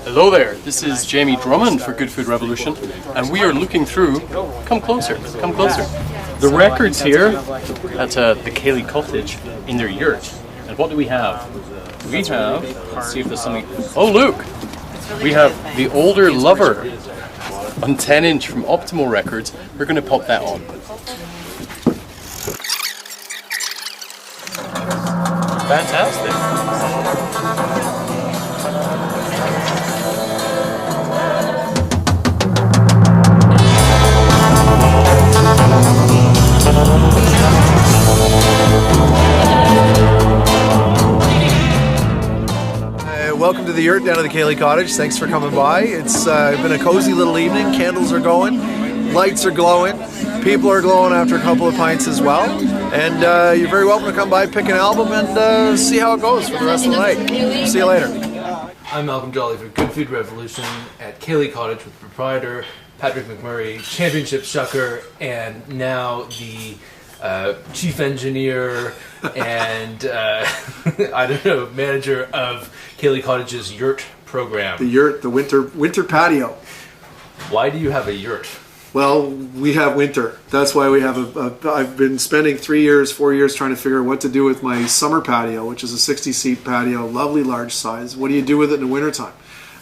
Hello there, this is Jamie Drummond for Good Food Revolution, and we are looking through, come closer, the records here at the Ceilidh Cottage in their yurt. And what do we have? We have, let's see if there's something, oh look! We have The Older Lover on 10-inch from Optimal Records. We're going to pop that on. Fantastic! Welcome to the Yurt down at the Ceilidh Cottage. Thanks for coming by. It's been a cozy little evening. Candles are going, lights are glowing, people are glowing after a couple of pints as well. And you're very welcome to come by, pick an album, and see how it goes for the rest of the night. See you later. I'm Malcolm Jolly for Good Food Revolution at Ceilidh Cottage with proprietor Patrick McMurray, championship shucker, and now the chief engineer and I don't know, manager of Ceilidh Cottage's Yurt program. The Yurt, the winter patio. Why do you have a yurt? Well, we have winter. That's why we have I've been spending 4 years trying to figure out what to do with my summer patio, which is a 60-seat patio, lovely large size. What do you do with it in the wintertime?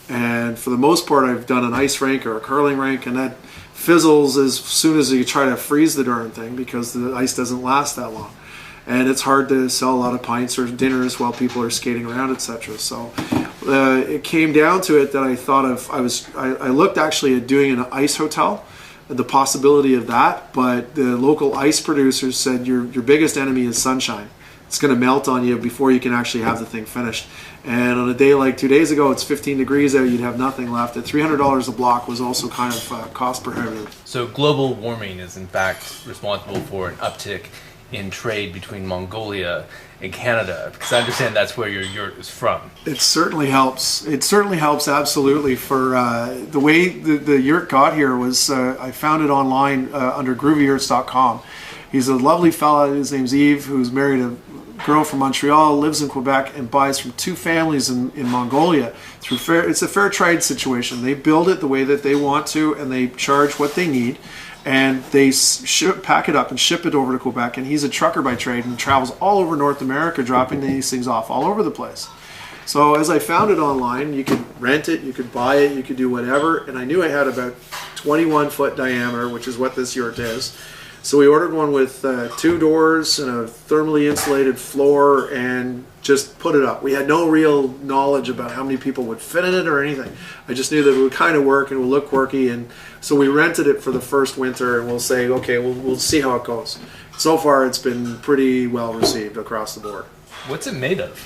And for the most part, I've done an ice rink or a curling rink, and that fizzles as soon as you try to freeze the darn thing because the ice doesn't last that long. And it's hard to sell a lot of pints or dinners while people are skating around, etc. So it came down to it that I thought of, I looked actually at doing an ice hotel, the possibility of that, but the local ice producers said your biggest enemy is sunshine. It's going to melt on you before you can actually have the thing finished. And on a day like 2 days ago, it's 15 degrees out, you'd have nothing left. At $300 a block was also kind of cost prohibitive. So global warming is in fact responsible for an uptick in trade between Mongolia and Canada, because I understand that's where your yurt is from. It certainly helps. It certainly helps absolutely. For the way the yurt got here was I found it online under GroovyYurts.com. He's a lovely fella. His name's Yves, who's married a girl from Montreal, lives in Quebec, and buys from two families in Mongolia. It's a fair trade situation. They build it the way that they want to, and they charge what they need. And they pack it up and ship it over to Quebec. And he's a trucker by trade and travels all over North America, dropping these things off all over the place. So as I found it online, you could rent it, you could buy it, you could do whatever. And I knew I had about 21-foot diameter, which is what this yurt is. So we ordered one with 2 doors and a thermally insulated floor and just put it up. We had no real knowledge about how many people would fit in it or anything. I just knew that it would kind of work and it would look quirky, and so we rented it for the first winter, and we'll say, okay, we'll see how it goes. So far it's been pretty well received across the board. What's it made of?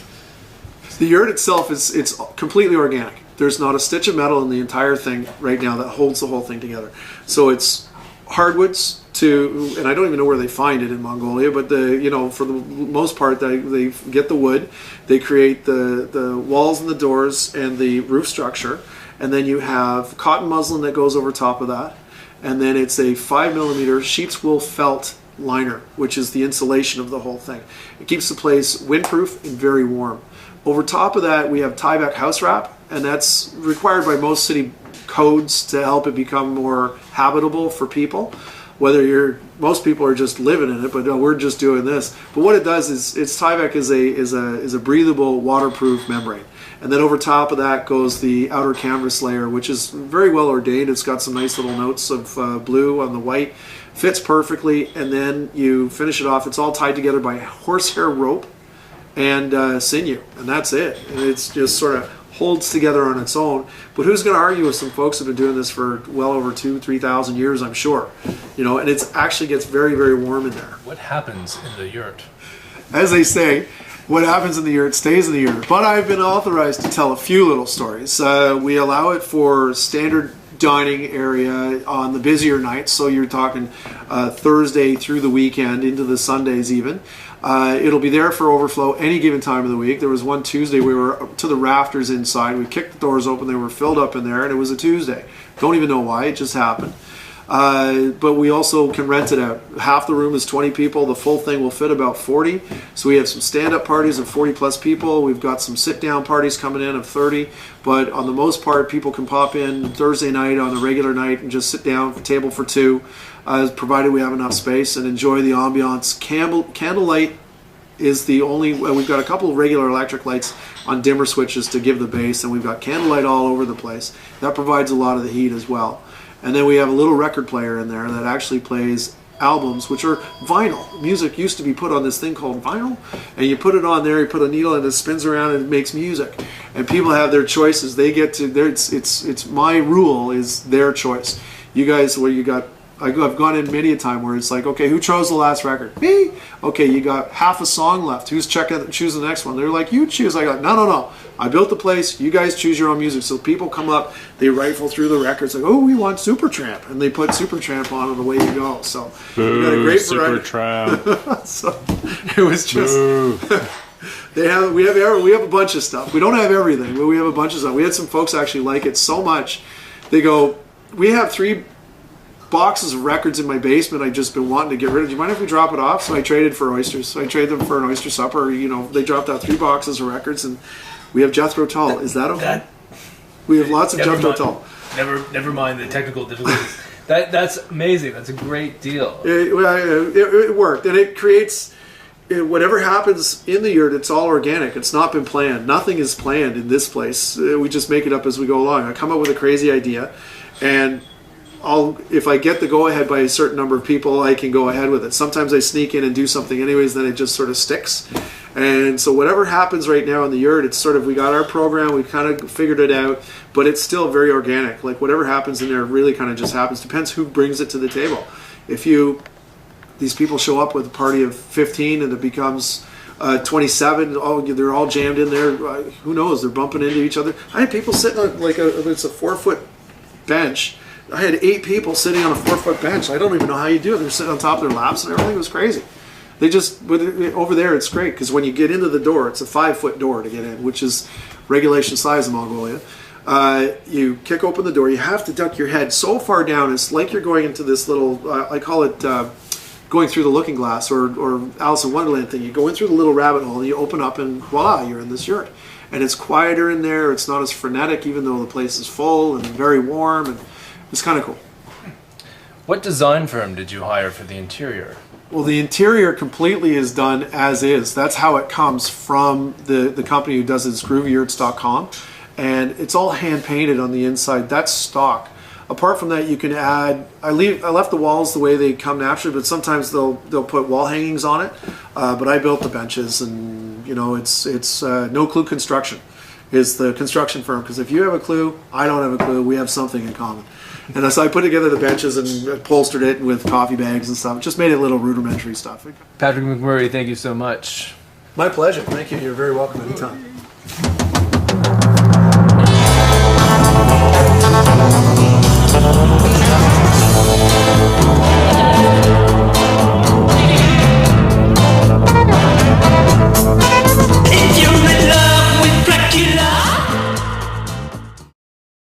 The yurt itself it's completely organic. There's not a stitch of metal in the entire thing right now that holds the whole thing together. So it's hardwoods, and I don't even know where they find it in Mongolia, but for the most part they get the wood, they create the walls and the doors and the roof structure, and then you have cotton muslin that goes over top of that, and then it's a 5mm sheep's wool felt liner, which is the insulation of the whole thing. It keeps the place windproof and very warm. Over top of that we have tieback house wrap, and that's required by most city codes to help it become more habitable for people. Most people are just living in it, but no, we're just doing this. But what it does is, tieback is a breathable, waterproof membrane, and then over top of that goes the outer canvas layer, which is very well ordained. It's got some nice little notes of blue on the white, fits perfectly, and then you finish it off. It's all tied together by horsehair rope and sinew, and that's it. And it's just sort of holds together on its own. But who's going to argue with some folks who've been doing this for well over 2,000-3,000 years, I'm sure. And it actually gets very, very warm in there. What happens in the yurt? As they say, what happens in the yurt stays in the yurt. But I've been authorized to tell a few little stories. We allow it for standard dining area on the busier nights, so you're talking Thursday through the weekend into the Sundays even. It'll be there for overflow any given time of the week. There was one Tuesday we were up to the rafters inside. We kicked the doors open, they were filled up in there, and it was a Tuesday. Don't even know why, it just happened. But we also can rent it out. Half the room is 20 people. The full thing will fit about 40. So we have some stand-up parties of 40 plus people. We've got some sit-down parties coming in of 30. But on the most part, people can pop in Thursday night on the regular night and just sit down at the table for two, provided we have enough space, and enjoy the ambiance. Candlelight is the only. We've got a couple of regular electric lights on dimmer switches to give the bass, and we've got candlelight all over the place. That provides a lot of the heat as well. And then we have a little record player in there that actually plays albums, which are vinyl. Music used to be put on this thing called vinyl, and you put it on there, you put a needle and it spins around and it makes music. And people have their choices. They get to their. It's my rule is their choice. You guys, where you got. I've gone in many a time where it's like, okay, who chose the last record? Me. Okay, you got half a song left. Who's choosing the next one? They're like, you choose. I go, no. I built the place. You guys choose your own music. So people come up, they rifle through the records, like, oh, we want Supertramp, and they put Supertramp on, and away you go. So we got a great variety. Supertramp. So it was just. We have a bunch of stuff. We don't have everything, but we have a bunch of stuff. We had some folks actually like it so much. They go, we have 3 boxes of records in my basement I've just been wanting to get rid of. Do you mind if we drop it off? So I traded for oysters. So I traded them for an oyster supper. They dropped out 3 boxes of records, and we have Jethro Tull. Is that okay? We have lots of Jethro Tull. Never mind the technical difficulties. That's amazing. That's a great deal. It worked, and it creates. Whatever happens in the yurt, it's all organic. It's not been planned. Nothing is planned in this place. We just make it up as we go along. I come up with a crazy idea, and if I get the go-ahead by a certain number of people, I can go ahead with it. Sometimes I sneak in and do something anyways, then it just sort of sticks. And so whatever happens right now in the yurt, it's sort of, we got our program, we kind of figured it out, but it's still very organic. Like whatever happens in there really kind of just happens. Depends who brings it to the table. If these people show up with a party of 15 and it becomes 27, they're all jammed in there, who knows, they're bumping into each other. I had people sitting on it's a 4-foot bench. I had 8 people sitting on a 4-foot bench. I don't even know how you do it. They're sitting on top of their laps and everything. It was crazy. But over there it's great because when you get into the door, it's a 5-foot door to get in, which is regulation size in Mongolia. You kick open the door. You have to duck your head so far down. It's like you're going into this little, I call it going through the looking glass or Alice in Wonderland thing. You go in through the little rabbit hole and you open up and voila, you're in this yurt. And it's quieter in there. It's not as frenetic even though the place is full and very warm, and it's kind of cool. What design firm did you hire for the interior? Well, the interior completely is done as is. That's how it comes from the company who does it. It's GroovyYurts.com, and it's all hand painted on the inside. That's stock. Apart from that, you can add. I left the walls the way they come naturally, but sometimes they'll put wall hangings on it. But I built the benches, and it's No Clue Construction is the construction firm, because if you have a clue, I don't have a clue. We have something in common. And so I put together the benches and upholstered it with coffee bags and stuff. Just made it a little rudimentary stuff. Patrick McMurray, thank you so much. My pleasure. Thank you. You're very welcome anytime.